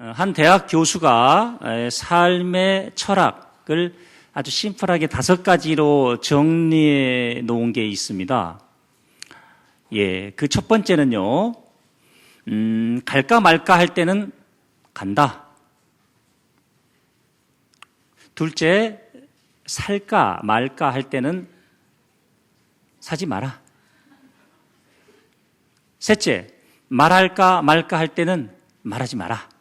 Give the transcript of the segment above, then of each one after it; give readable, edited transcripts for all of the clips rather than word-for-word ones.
한 대학 교수가 삶의 철학을 아주 심플하게 5가지로 정리해 놓은 게 있습니다. 예, 그 첫 번째는요, 갈까 말까 할 때는 간다. 둘째, 살까 말까 할 때는 사지 마라. 셋째, 말할까 말까 할 때는 말하지 마라.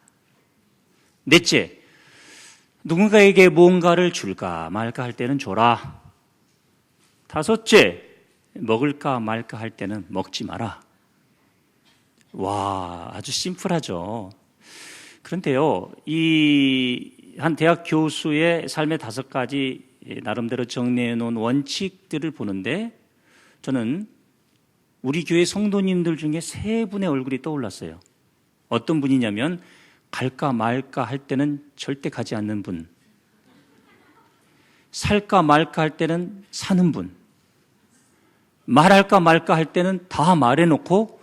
넷째, 누군가에게 무언가를 줄까 말까 할 때는 줘라. 다섯째, 먹을까 말까 할 때는 먹지 마라. 와, 아주 심플하죠. 그런데요, 이 한 대학 교수의 삶의 5가지 나름대로 정리해 놓은 원칙들을 보는데 저는 우리 교회 성도님들 중에 3분의 얼굴이 떠올랐어요. 어떤 분이냐면 갈까 말까 할 때는 절대 가지 않는 분, 살까 말까 할 때는 사는 분, 말할까 말까 할 때는 다 말해놓고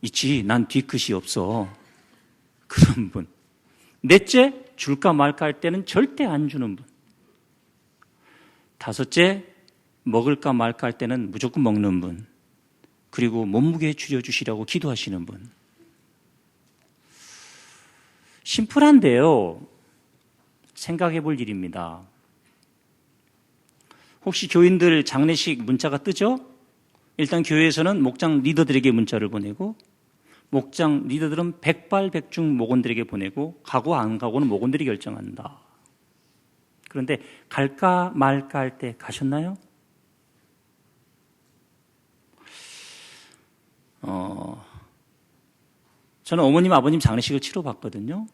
있지, 난 뒤끝이 없어, 그런 분. 넷째, 줄까 말까 할 때는 절대 안 주는 분. 다섯째, 먹을까 말까 할 때는 무조건 먹는 분. 그리고 몸무게 줄여주시라고 기도하시는 분. 심플한데요, 생각해 볼 일입니다. 혹시 교인들 장례식 문자가 뜨죠? 일단 교회에서는 목장 리더들에게 문자를 보내고, 목장 리더들은 백발백중 목원들에게 보내고, 가고 안 가고는 목원들이 결정한다. 그런데 갈까 말까 할 때 가셨나요? 저는 어머님 아버님 장례식을 치러봤거든요.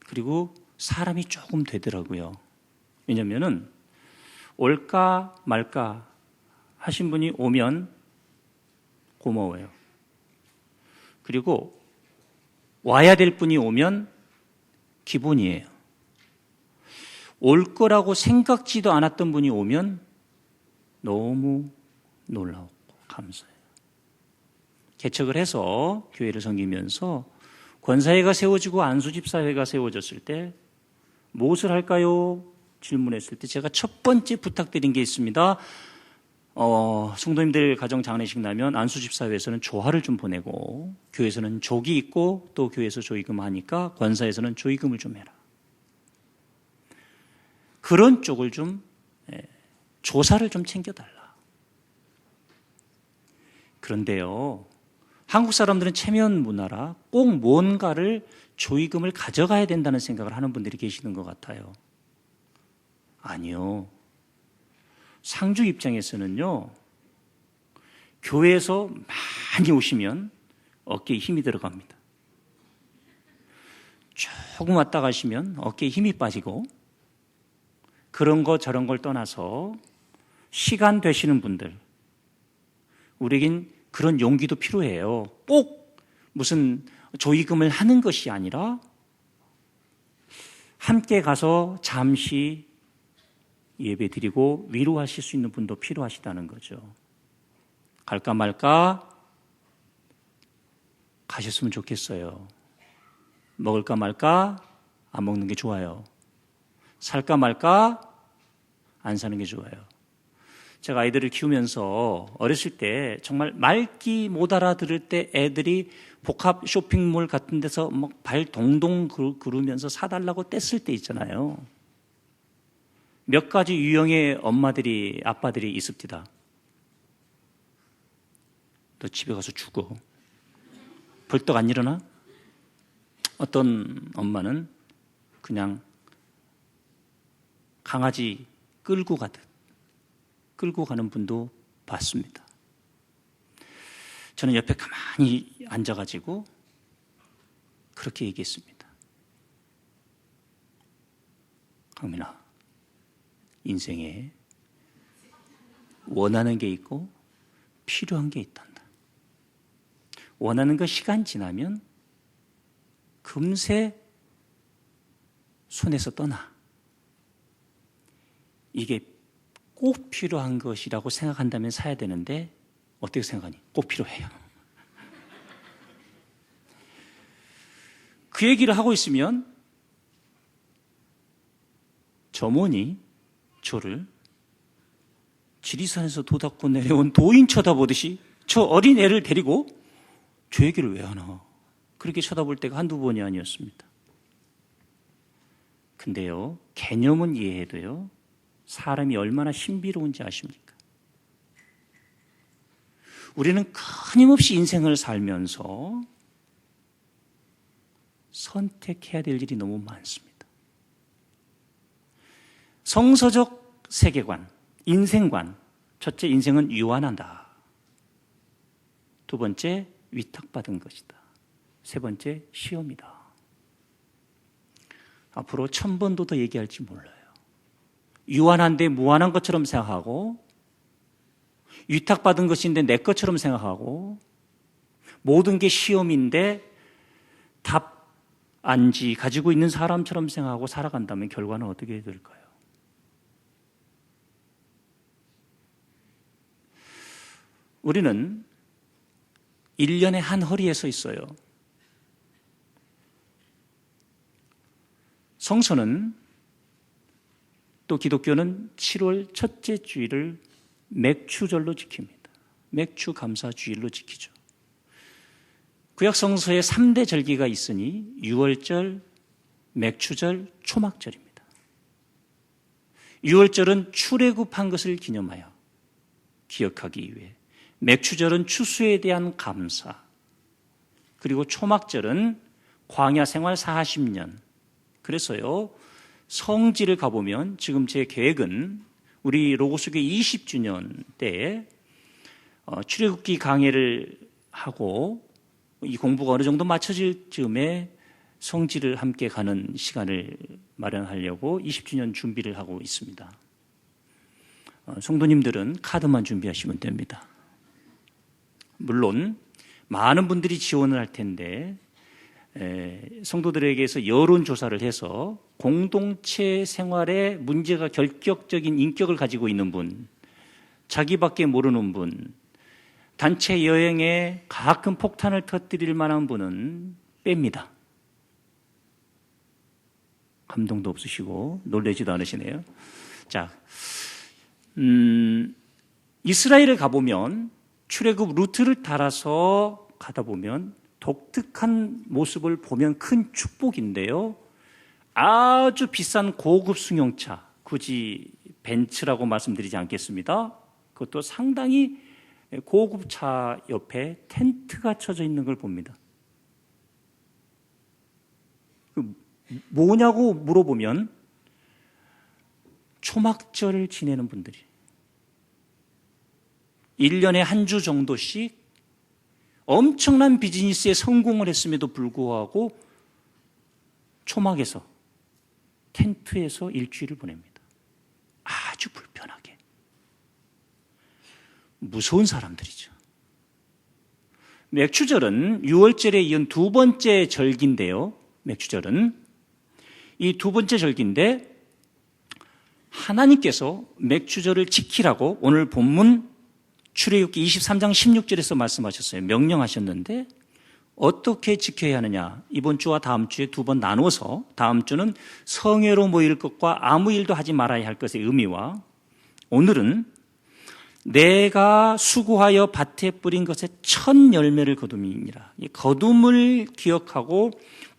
그리고 사람이 조금 되더라고요. 왜냐면은 올까 말까 하신 분이 오면 고마워요. 그리고 와야 될 분이 오면 기본이에요. 올 거라고 생각지도 않았던 분이 오면 너무 놀라웠고 감사해요. 개척을 해서 교회를 섬기면서 권사회가 세워지고 안수집사회가 세워졌을 때 무엇을 할까요? 질문했을 때 제가 첫 번째 부탁드린 게 있습니다. 성도님들 가정 장례식 나면 안수집사회에서는 조화를 좀 보내고, 교회에서는 족이 있고 또 교회에서 조의금 하니까 권사에서는 조의금을 좀 해라. 그런 쪽을 좀 조사를 좀 챙겨달라. 그런데요, 한국 사람들은 체면 문화라 꼭 뭔가를 조의금을 가져가야 된다는 생각을 하는 분들이 계시는 것 같아요. 아니요. 상주 입장에서는요, 교회에서 많이 오시면 어깨에 힘이 들어갑니다. 조금 왔다 가시면 어깨에 힘이 빠지고, 그런 거 저런 걸 떠나서 시간 되시는 분들, 우리에겐 그런 용기도 필요해요. 꼭 무슨 조의금을 하는 것이 아니라 함께 가서 잠시 예배 드리고 위로하실 수 있는 분도 필요하시다는 거죠. 갈까 말까 가셨으면 좋겠어요. 먹을까 말까 안 먹는 게 좋아요. 살까 말까 안 사는 게 좋아요. 제가 아이들을 키우면서 어렸을 때 정말 말귀 못 알아들을 때 애들이 복합 쇼핑몰 같은 데서 막 발 동동 구르면서 사달라고 뗐을 때 있잖아요. 몇 가지 유형의 엄마들이, 아빠들이 있습니다. 너 집에 가서 죽어. 벌떡 안 일어나? 어떤 엄마는 그냥 강아지 끌고 가듯 끌고 가는 분도 봤습니다. 저는 옆에 가만히 앉아가지고 그렇게 얘기했습니다. 강민아, 인생에 원하는 게 있고 필요한 게 있단다. 원하는 거 시간 지나면 금세 손에서 떠나. 이게 꼭 필요한 것이라고 생각한다면 사야 되는데 어떻게 생각하니? 꼭 필요해요. 그 얘기를 하고 있으면 점원이 저를 지리산에서 도닦고 내려온 도인 쳐다보듯이 저 어린애를 데리고 저 얘기를 왜 하나, 그렇게 쳐다볼 때가 한두 번이 아니었습니다. 근데요, 개념은 이해해도요, 사람이 얼마나 신비로운지 아십니까? 우리는 끊임없이 인생을 살면서 선택해야 될 일이 너무 많습니다. 성서적 세계관, 인생관. 첫째, 인생은 유한하다. 두 번째, 위탁받은 것이다. 세 번째, 시험이다. 앞으로 1000번도 더 얘기할지 몰라요. 유한한데 무한한 것처럼 생각하고, 위탁받은 것인데 내 것처럼 생각하고, 모든 게 시험인데 답안지 가지고 있는 사람처럼 생각하고 살아간다면 결과는 어떻게 될까요? 우리는 1년에 한 허리에 서 있어요. 성서는, 또 기독교는 7월 첫째 주일을 맥추절로 지킵니다. 맥추 감사 주일로 지키죠. 구약 성서에 3대 절기가 있으니 유월절, 맥추절, 초막절입니다. 유월절은 출애굽한 것을 기념하여 기억하기 위해, 맥추절은 추수에 대한 감사, 그리고 초막절은 광야 생활 40년. 그래서요, 성지를 가보면 지금 제 계획은 우리 로고스교회 20주년 때에 출애굽기 강해를 하고 이 공부가 어느 정도 맞춰질 즈음에 성지를 함께 가는 시간을 마련하려고 20주년 준비를 하고 있습니다. 성도님들은 카드만 준비하시면 됩니다. 물론 많은 분들이 지원을 할 텐데 성도들에게서 여론조사를 해서 공동체 생활에 문제가 결격적인 인격을 가지고 있는 분, 자기밖에 모르는 분, 단체 여행에 가끔 폭탄을 터뜨릴 만한 분은 뺍니다. 감동도 없으시고 놀라지도 않으시네요. 자, 이스라엘에 가보면 출애굽 루트를 따라서 가다 보면 독특한 모습을 보면 큰 축복인데요. 아주 비싼 고급 승용차, 굳이 벤츠라고 말씀드리지 않겠습니다. 그것도 상당히 고급 차 옆에 텐트가 쳐져 있는 걸 봅니다. 뭐냐고 물어보면 초막절을 지내는 분들이 1년에 한 주 정도씩 엄청난 비즈니스에 성공을 했음에도 불구하고 초막에서, 텐트에서 일주일을 보냅니다. 아주 불편하게. 무서운 사람들이죠. 맥추절은 6월절에 이은 두 번째 절기인데요. 맥추절은 이 두 번째 절기인데 하나님께서 맥추절을 지키라고 오늘 본문 출애굽기 23장 16절에서 말씀하셨어요. 명령하셨는데 어떻게 지켜야 하느냐, 이번 주와 다음 주에 두 번 나누어서, 다음 주는 성회로 모일 것과 아무 일도 하지 말아야 할 것의 의미와, 오늘은 내가 수고하여 밭에 뿌린 것의 첫 열매를 거둠이니라. 이 거둠을 기억하고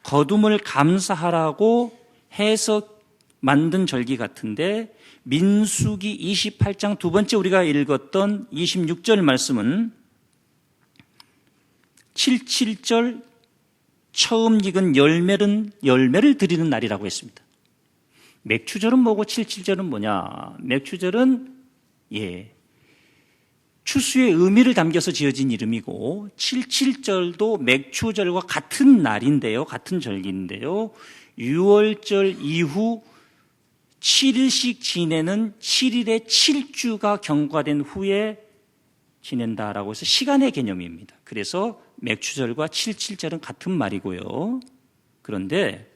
거둠을 감사하라고 해서 만든 절기 같은데, 민수기 28장 두 번째 우리가 읽었던 26절 말씀은 77절 처음 익은 열매를 드리는 날이라고 했습니다. 맥추절은 뭐고 77절은 뭐냐? 맥추절은 추수의 의미를 담겨서 지어진 이름이고, 77절도 맥추절과 같은 날인데요, 같은 절기인데요, 6월절 이후 7일씩 지내는 7일의 7주가 경과된 후에 지낸다라고 해서 시간의 개념입니다. 그래서 맥추절과 77절은 같은 말이고요. 그런데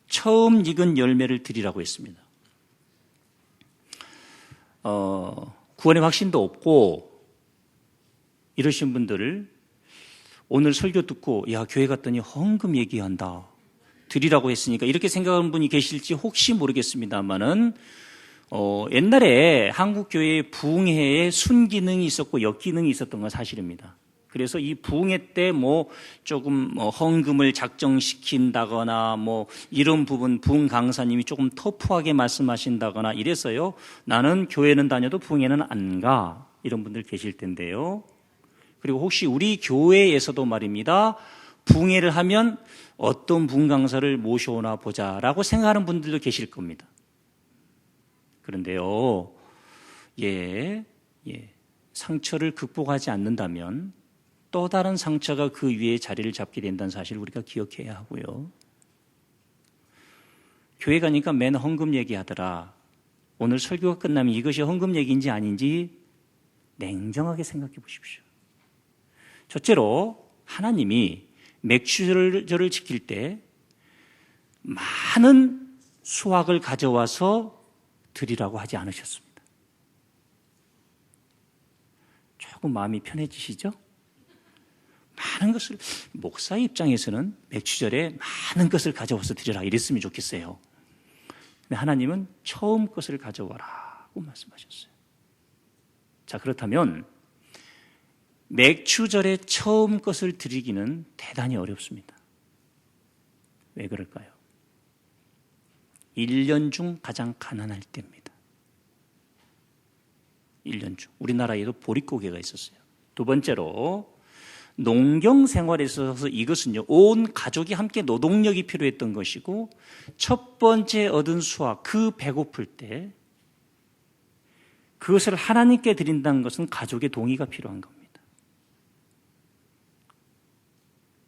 처음 익은 열매를 드리라고 했습니다. 구원의 확신도 없고 이러신 분들을 오늘 설교 듣고, 야, 교회 갔더니 헌금 얘기한다, 드리라고 했으니까 이렇게 생각하는 분이 계실지 혹시 모르겠습니다만은 옛날에 한국교회에 부흥회에 순기능이 있었고 역기능이 있었던 건 사실입니다. 그래서 이 부흥회 때 조금 헌금을 작정시킨다거나 이런 부분 부흥 강사님이 조금 터프하게 말씀하신다거나 이래서요. 나는 교회는 다녀도 부흥회는 안 가. 이런 분들 계실 텐데요. 그리고 혹시 우리 교회에서도 말입니다. 부흥회를 하면 어떤 부흥 강사를 모셔오나 보자라고 생각하는 분들도 계실 겁니다. 그런데요. 상처를 극복하지 않는다면 또 다른 상처가 그 위에 자리를 잡게 된다는 사실을 우리가 기억해야 하고요. 교회 가니까 맨 헌금 얘기하더라. 오늘 설교가 끝나면 이것이 헌금 얘기인지 아닌지 냉정하게 생각해 보십시오. 첫째로 하나님이 맥주절을 지킬 때 많은 수확을 가져와서 드리라고 하지 않으셨습니다. 조금 마음이 편해지시죠? 많은 것을, 목사의 입장에서는 맥주절에 많은 것을 가져와서 드리라 이랬으면 좋겠어요. 근데 하나님은 처음 것을 가져와라고 말씀하셨어요. 자, 그렇다면 맥주절에 처음 것을 드리기는 대단히 어렵습니다. 왜 그럴까요? 1년 중 가장 가난할 때입니다. 1년 중. 우리나라에도 보릿고개가 있었어요. 두 번째로 농경 생활에 있어서 이것은요, 온 가족이 함께 노동력이 필요했던 것이고, 첫 번째 얻은 수확, 그 배고플 때 그것을 하나님께 드린다는 것은 가족의 동의가 필요한 겁니다.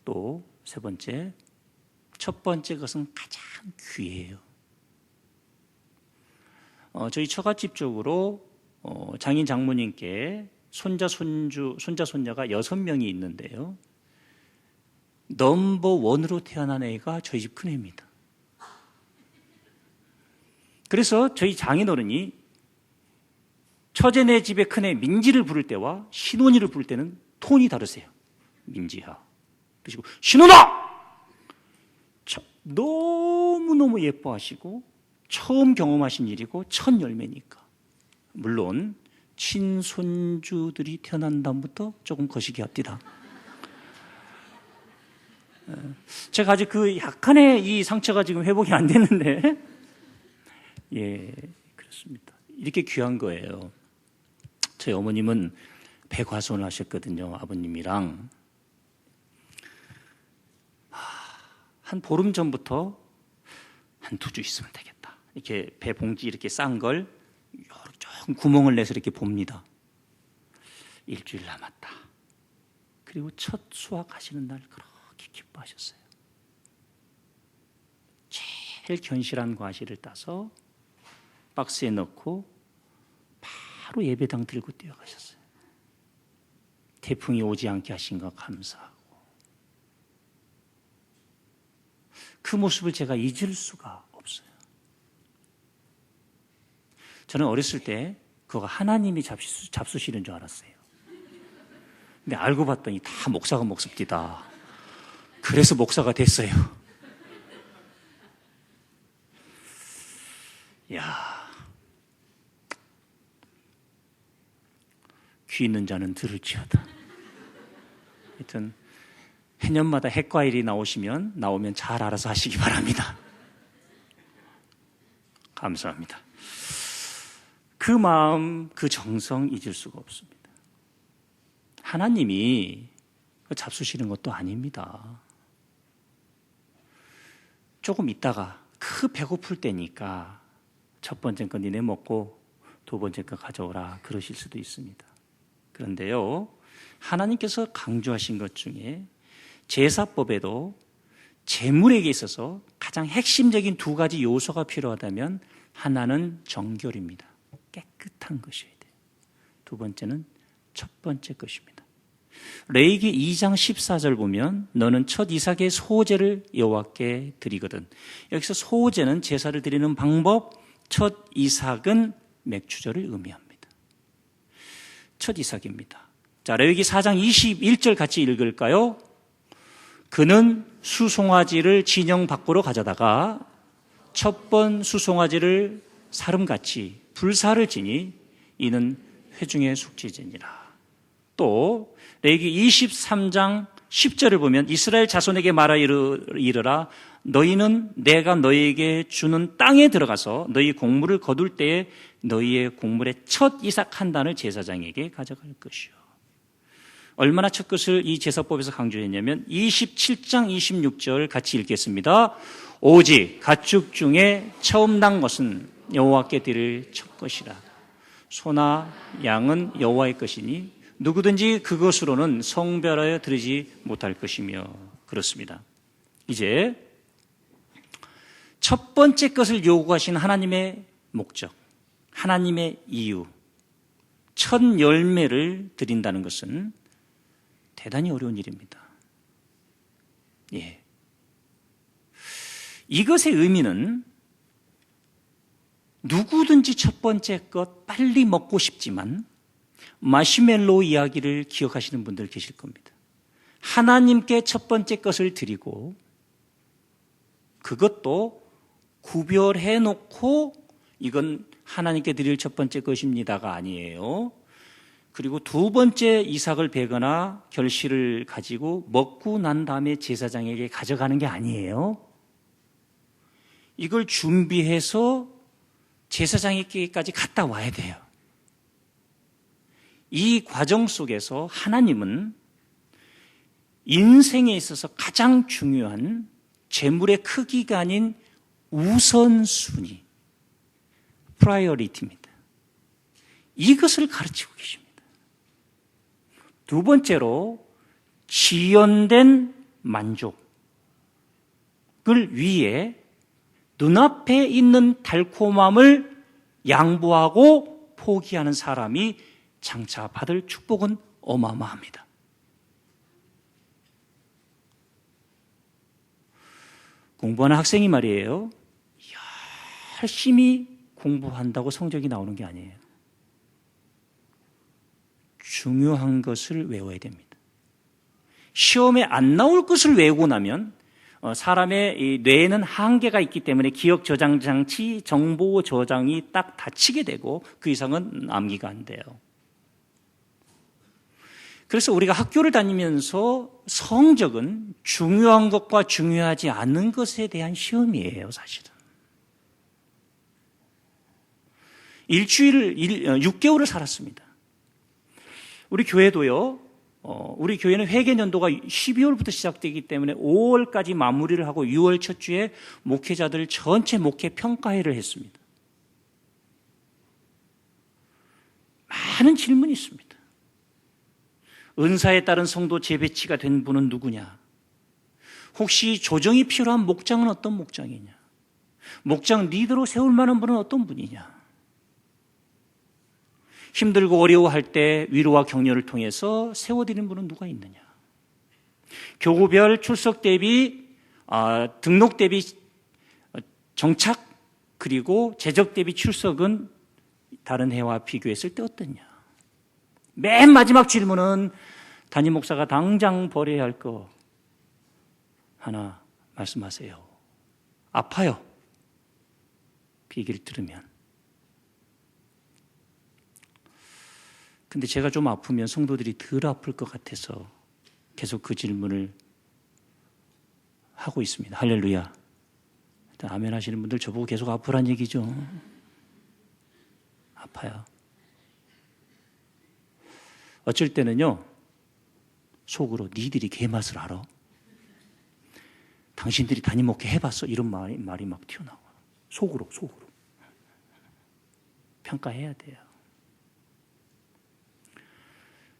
또 세 번째, 첫 번째 것은 가장 귀해요. 저희 처갓집 쪽으로 장인 장모님께 손자 손녀가 6명이 있는데요. 넘버 원으로 태어난 애가 저희 집 큰애입니다. 그래서 저희 장인어른이 처제네 집의 큰애 민지를 부를 때와 신혼이를 부를 때는 톤이 다르세요. 민지야. 그리고 신혼아! 너무너무 예뻐하시고 처음 경험하신 일이고 첫 열매니까. 물론 친손주들이 태어난 다음부터 조금 거시기 합디다. 제가 아직 그 약간의 이 상처가 지금 회복이 안 됐는데, 그렇습니다. 이렇게 귀한 거예요. 저희 어머님은 백화손을 하셨거든요. 아버님이랑. 한 보름 전부터 한 2주 있으면 되겠다. 이렇게 배 봉지 이렇게 싼 걸 조금 구멍을 내서 이렇게 봅니다. 일주일 남았다. 그리고 첫 수확하시는 날 그렇게 기뻐하셨어요. 제일 견실한 과실을 따서 박스에 넣고 바로 예배당 들고 뛰어가셨어요. 태풍이 오지 않게 하신 거 감사하고. 그 모습을 제가 잊을 수가 없어요. 저는 어렸을 때 그거 하나님이 잡수시는 줄 알았어요. 근데 알고 봤더니 다 목사가 먹습니다. 그래서 목사가 됐어요. 야, 귀 있는 자는 들을지어다. 하여튼 해년마다 핵과일이 나오면 잘 알아서 하시기 바랍니다. 감사합니다. 그 마음, 그 정성 잊을 수가 없습니다. 하나님이 잡수시는 것도 아닙니다. 조금 있다가 그 배고플 때니까 첫 번째 거 니네 먹고 두 번째 거 가져오라 그러실 수도 있습니다. 그런데요, 하나님께서 강조하신 것 중에 제사법에도 제물에게 있어서 가장 핵심적인 2가지 요소가 필요하다면 하나는 정결입니다. 깨끗한 것이어야 돼요. 두 번째는 첫 번째 것입니다. 레위기 2장 14절 보면 너는 첫 이삭의 소제를 여호와께 드리거든. 여기서 소제는 제사를 드리는 방법, 첫 이삭은 맥주절을 의미합니다. 첫 이삭입니다. 자, 레위기 4장 21절 같이 읽을까요? 그는 수송아지를 진영 밖으로 가져다가 첫 번 수송아지를 사름같이 불사를 지니 이는 회중의 숙제제니라. 또 레위기 23장 10절을 보면 이스라엘 자손에게 말하 이르라 너희는 내가 너희에게 주는 땅에 들어가서 너희 곡물을 거둘 때에 너희의 곡물의 첫 이삭 한 단을 제사장에게 가져갈 것이요. 얼마나 첫 것을 이 제사법에서 강조했냐면 27장 26절 같이 읽겠습니다. 오직 가축 중에 처음 난 것은 여호와께 드릴 첫 것이라. 소나 양은 여호와의 것이니 누구든지 그것으로는 성별하여 드리지 못할 것이며 그렇습니다. 이제 첫 번째 것을 요구하신 하나님의 목적, 하나님의 이유, 첫 열매를 드린다는 것은 대단히 어려운 일입니다. 예. 이것의 의미는 누구든지 첫 번째 것 빨리 먹고 싶지만 마시멜로우 이야기를 기억하시는 분들 계실 겁니다. 하나님께 첫 번째 것을 드리고 그것도 구별해 놓고 이건 하나님께 드릴 첫 번째 것입니다가 아니에요. 그리고 두 번째 이삭을 베거나 결실을 가지고 먹고 난 다음에 제사장에게 가져가는 게 아니에요. 이걸 준비해서 제사장에게까지 갔다 와야 돼요. 이 과정 속에서 하나님은 인생에 있어서 가장 중요한 재물의 크기가 아닌 우선순위, 프라이어리티입니다. 이것을 가르치고 계십니다. 두 번째로 지연된 만족을 위해 눈앞에 있는 달콤함을 양보하고 포기하는 사람이 장차 받을 축복은 어마어마합니다. 공부하는 학생이 말이에요. 열심히 공부한다고 성적이 나오는 게 아니에요. 중요한 것을 외워야 됩니다. 시험에 안 나올 것을 외우고 나면 사람의 이 뇌에는 한계가 있기 때문에 기억 저장 장치, 정보 저장이 딱 닫히게 되고 그 이상은 암기가 안 돼요. 그래서 우리가 학교를 다니면서 성적은 중요한 것과 중요하지 않은 것에 대한 시험이에요, 사실은. 6개월을 살았습니다. 우리 교회도요, 우리 교회는 회계년도가 12월부터 시작되기 때문에 5월까지 마무리를 하고 6월 첫 주에 목회자들 전체 목회 평가회를 했습니다. 많은 질문이 있습니다. 은사에 따른 성도 재배치가 된 분은 누구냐? 혹시 조정이 필요한 목장은 어떤 목장이냐? 목장 리더로 세울 만한 분은 어떤 분이냐? 힘들고 어려워할 때 위로와 격려를 통해서 세워드리는 분은 누가 있느냐? 교구별 출석 대비, 등록 대비 정착, 그리고 재적 대비 출석은 다른 해와 비교했을 때 어떠냐? 맨 마지막 질문은 담임 목사가 당장 버려야 할 거 하나 말씀하세요. 아파요. 비기를 들으면. 근데 제가 좀 아프면 성도들이 덜 아플 것 같아서 계속 그 질문을 하고 있습니다. 할렐루야. 일단 아멘 하시는 분들 저보고 계속 아프란 얘기죠. 아파요. 어쩔 때는요, 속으로 니들이 개맛을 알아? 당신들이 담임 목회 해봤어? 이런 말이 막 튀어나와. 속으로. 평가해야 돼요.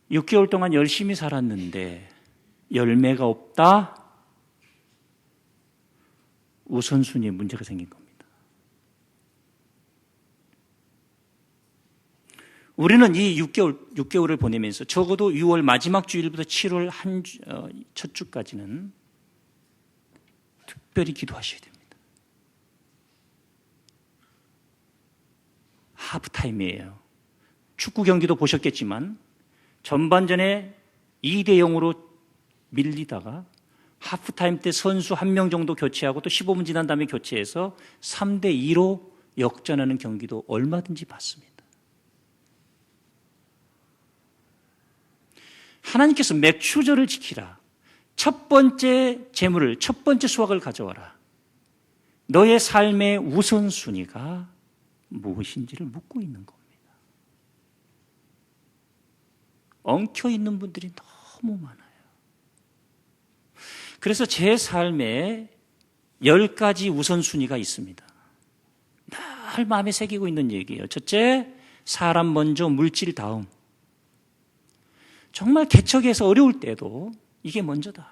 6개월 동안 열심히 살았는데 열매가 없다? 우선순위에 문제가 생긴 겁니다. 우리는 이 6개월을 보내면서 적어도 6월 마지막 주일부터 7월 첫 주까지는 특별히 기도하셔야 됩니다. 하프타임이에요. 축구 경기도 보셨겠지만 전반전에 2대 0으로 밀리다가 하프타임 때 선수 1명 정도 교체하고 또 15분 지난 다음에 교체해서 3대2로 역전하는 경기도 얼마든지 봤습니다. 하나님께서 맥추절을 지키라. 첫 번째 재물을, 첫 번째 수확을 가져와라. 너의 삶의 우선순위가 무엇인지를 묻고 있는 겁니다. 엉켜있는 분들이 너무 많아요. 그래서 제 삶에 10가지 우선순위가 있습니다. 늘 마음에 새기고 있는 얘기예요. 첫째, 사람 먼저 물질 다음. 정말 개척해서 어려울 때도 이게 먼저다.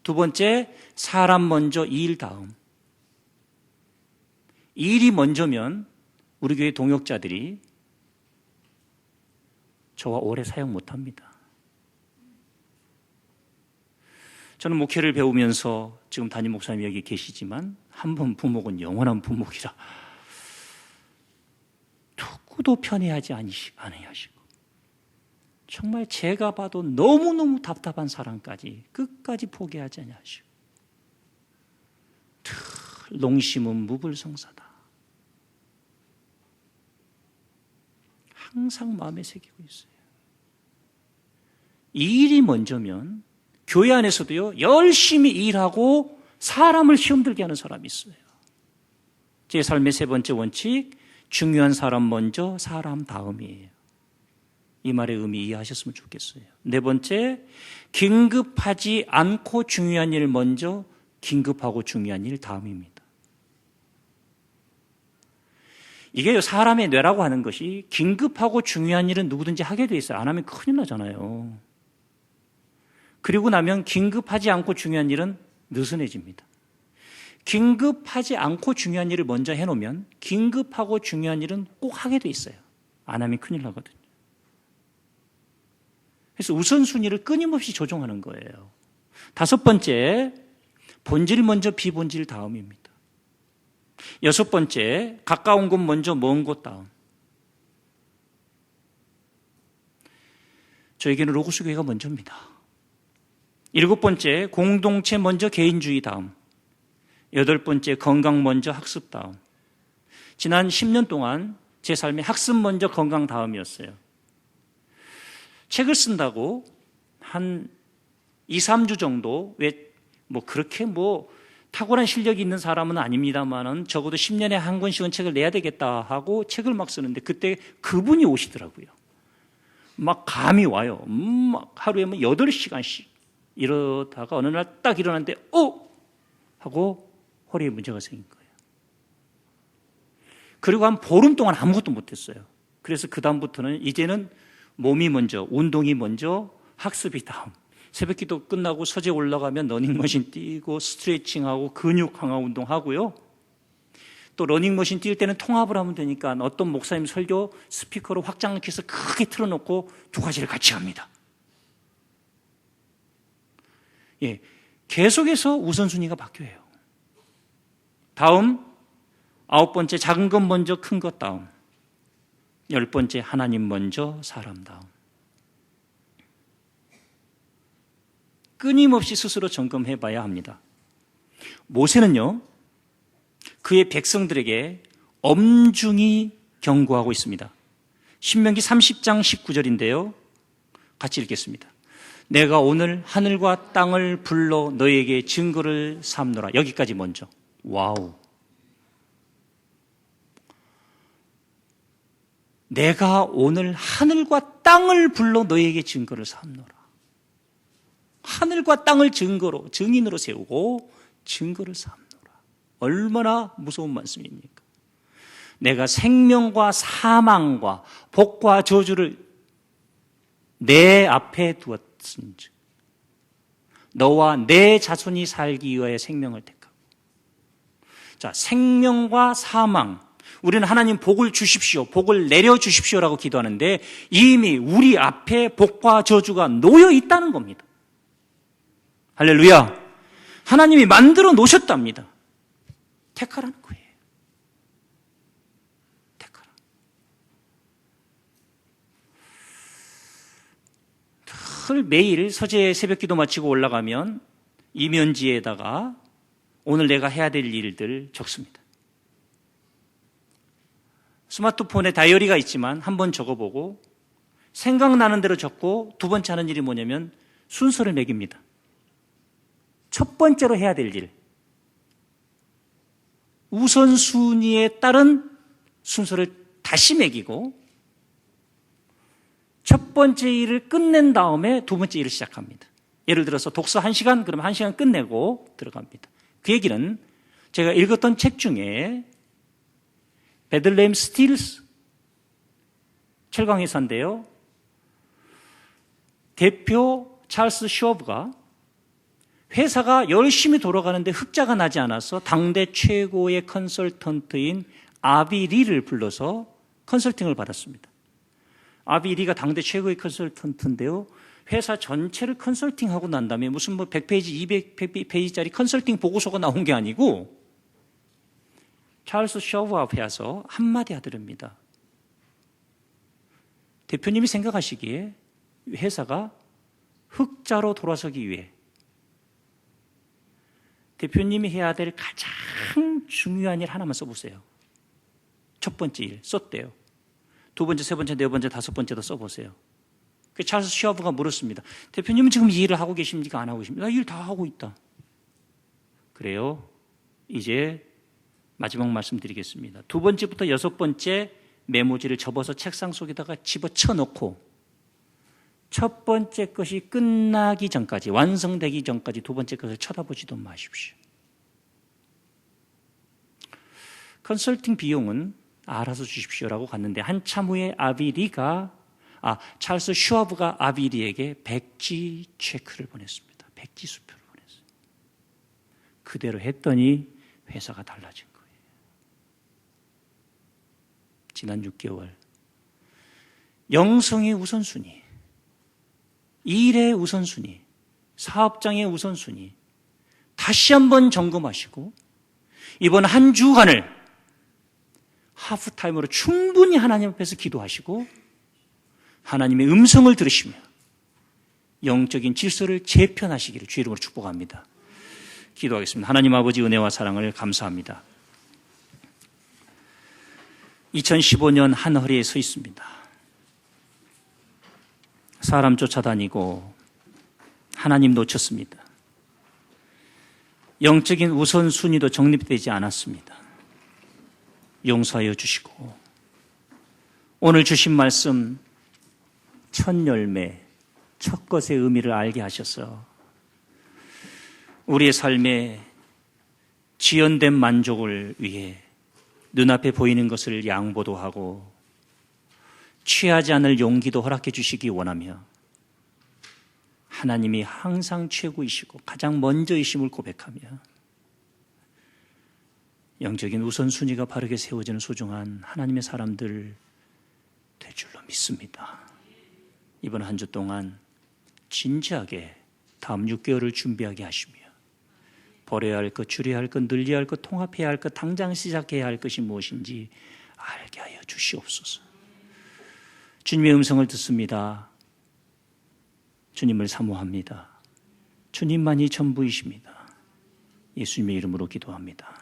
두 번째, 사람 먼저 일 다음. 일이 먼저면 우리 교회 동역자들이 저와 오래 사역 못합니다. 저는 목회를 배우면서 지금 담임 목사님 여기 계시지만 한 번 부목은 영원한 부목이라 누구도 편애하지 아니하시고 정말 제가 봐도 너무너무 답답한 사람까지 끝까지 포기하지 아니하시고 늘 농심은 무불성사다. 항상 마음에 새기고 있어요. 이 일이 먼저면 교회 안에서도요, 열심히 일하고 사람을 시험들게 하는 사람이 있어요. 제 삶의 세 번째 원칙, 중요한 사람 먼저, 사람 다음이에요. 이 말의 의미 이해하셨으면 좋겠어요. 네 번째, 긴급하지 않고 중요한 일 먼저, 긴급하고 중요한 일 다음입니다. 이게요, 사람의 뇌라고 하는 것이 긴급하고 중요한 일은 누구든지 하게 돼 있어요. 안 하면 큰일 나잖아요. 그리고 나면 긴급하지 않고 중요한 일은 느슨해집니다. 긴급하지 않고 중요한 일을 먼저 해놓으면 긴급하고 중요한 일은 꼭 하게 돼 있어요. 안 하면 큰일 나거든요. 그래서 우선순위를 끊임없이 조정하는 거예요. 다섯 번째, 본질 먼저 비본질 다음입니다. 여섯 번째, 가까운 곳 먼저 먼 곳 다음. 저에게는 로고스 교회가 먼저입니다. 일곱 번째, 공동체 먼저 개인주의 다음. 여덟 번째, 건강 먼저 학습 다음. 지난 10년 동안 제 삶에 학습 먼저 건강 다음이었어요. 책을 쓴다고 한 2, 3주 정도, 그렇게 탁월한 실력이 있는 사람은 아닙니다만은 적어도 10년에 한 권씩은 책을 내야 되겠다 하고 책을 막 쓰는데 그때 그분이 오시더라고요. 막 감이 와요. 막 하루에 8시간씩 이러다가 어느 날 딱 일어났는데 하고 허리에 문제가 생긴 거예요. 그리고 한 보름 동안 아무것도 못했어요. 그래서 그 다음부터는 이제는 몸이 먼저, 운동이 먼저, 학습이 다음. 새벽기도 끝나고 서재 올라가면 러닝머신 뛰고 스트레칭하고 근육 강화 운동하고요. 또 러닝머신 뛸 때는 통합을 하면 되니까 어떤 목사님 설교 스피커로 확장해서 크게 틀어놓고 두 가지를 같이 합니다. 예, 계속해서 우선순위가 바뀌어요. 다음, 아홉 번째, 작은 것 먼저 큰 것 다음. 열 번째, 하나님 먼저 사람 다음. 끊임없이 스스로 점검해 봐야 합니다. 모세는요, 그의 백성들에게 엄중히 경고하고 있습니다. 신명기 30장 19절인데요. 같이 읽겠습니다. 내가 오늘 하늘과 땅을 불러 너에게 증거를 삼노라. 여기까지 먼저. 와우. 내가 오늘 하늘과 땅을 불러 너에게 증거를 삼노라. 하늘과 땅을 증인으로 세우고 증거를 삼노라. 얼마나 무서운 말씀입니까? 내가 생명과 사망과 복과 저주를 내 앞에 두었은즉 너와 내 자손이 살기 위하여 생명을 택하고. 자, 생명과 사망. 우리는 하나님 복을 주십시오, 복을 내려주십시오라고 기도하는데 이미 우리 앞에 복과 저주가 놓여 있다는 겁니다. 할렐루야. 하나님이 만들어 놓으셨답니다. 택하라는 거예요. 택하라. 늘 매일 서재 새벽기도 마치고 올라가면 이면지에다가 오늘 내가 해야 될 일들 적습니다. 스마트폰에 다이어리가 있지만 한번 적어보고 생각나는 대로 적고 두 번째 하는 일이 뭐냐면 순서를 매깁니다. 첫 번째로 해야 될 일, 우선순위에 따른 순서를 다시 매기고 첫 번째 일을 끝낸 다음에 두 번째 일을 시작합니다. 예를 들어서 독서 1시간, 그러면 1시간 끝내고 들어갑니다. 그 얘기는 제가 읽었던 책 중에 베들레헴 스틸스 철강회사인데요. 대표 찰스 슈워브가 회사가 열심히 돌아가는데 흑자가 나지 않아서 당대 최고의 컨설턴트인 아비 리를 불러서 컨설팅을 받았습니다. 아비 리가 당대 최고의 컨설턴트인데요. 회사 전체를 컨설팅하고 난 다음에 무슨 100페이지, 200페이지짜리 컨설팅 보고서가 나온 게 아니고 찰스 슈워브 앞에 와서 한마디 하더랍니다. 대표님이 생각하시기에 회사가 흑자로 돌아서기 위해 대표님이 해야 될 가장 중요한 일 하나만 써보세요. 첫 번째 일 썼대요. 두 번째, 세 번째, 네 번째, 다섯 번째도 써보세요. 그 찰스 슈워브가 물었습니다. 대표님은 지금 이 일을 하고 계십니까? 안 하고 계십니까? 나 일 다 하고 있다. 그래요. 이제 마지막 말씀드리겠습니다. 두 번째부터 여섯 번째 메모지를 접어서 책상 속에다가 집어쳐놓고 첫 번째 것이 끝나기 전까지, 완성되기 전까지 두 번째 것을 쳐다보지도 마십시오. 컨설팅 비용은 알아서 주십시오라고 갔는데 한참 후에 찰스 슈워브가 아비리에게 백지 체크를 보냈습니다. 백지 수표를 보냈어요. 그대로 했더니 회사가 달라진 거예요. 지난 6개월 영성의 우선순위, 일의 우선순위, 사업장의 우선순위 다시 한번 점검하시고 이번 한 주간을 하프타임으로 충분히 하나님 앞에서 기도하시고 하나님의 음성을 들으시며 영적인 질서를 재편하시기를 주의 이름으로 축복합니다. 기도하겠습니다. 하나님 아버지 은혜와 사랑을 감사합니다. 2015년 한 허리에 서 있습니다. 사람 쫓아다니고 하나님 놓쳤습니다. 영적인 우선순위도 정립되지 않았습니다. 용서하여 주시고 오늘 주신 말씀 첫 열매, 첫 것의 의미를 알게 하셔서 우리의 삶에 지연된 만족을 위해 눈앞에 보이는 것을 양보도 하고 취하지 않을 용기도 허락해 주시기 원하며 하나님이 항상 최고이시고 가장 먼저이심을 고백하며 영적인 우선순위가 바르게 세워지는 소중한 하나님의 사람들 될 줄로 믿습니다. 이번 한 주 동안 진지하게 다음 6개월을 준비하게 하시며 버려야 할 것, 줄여야 할 것, 늘려야 할 것, 통합해야 할 것, 당장 시작해야 할 것이 무엇인지 알게 하여 주시옵소서. 주님의 음성을 듣습니다. 주님을 사모합니다. 주님만이 전부이십니다. 예수님의 이름으로 기도합니다.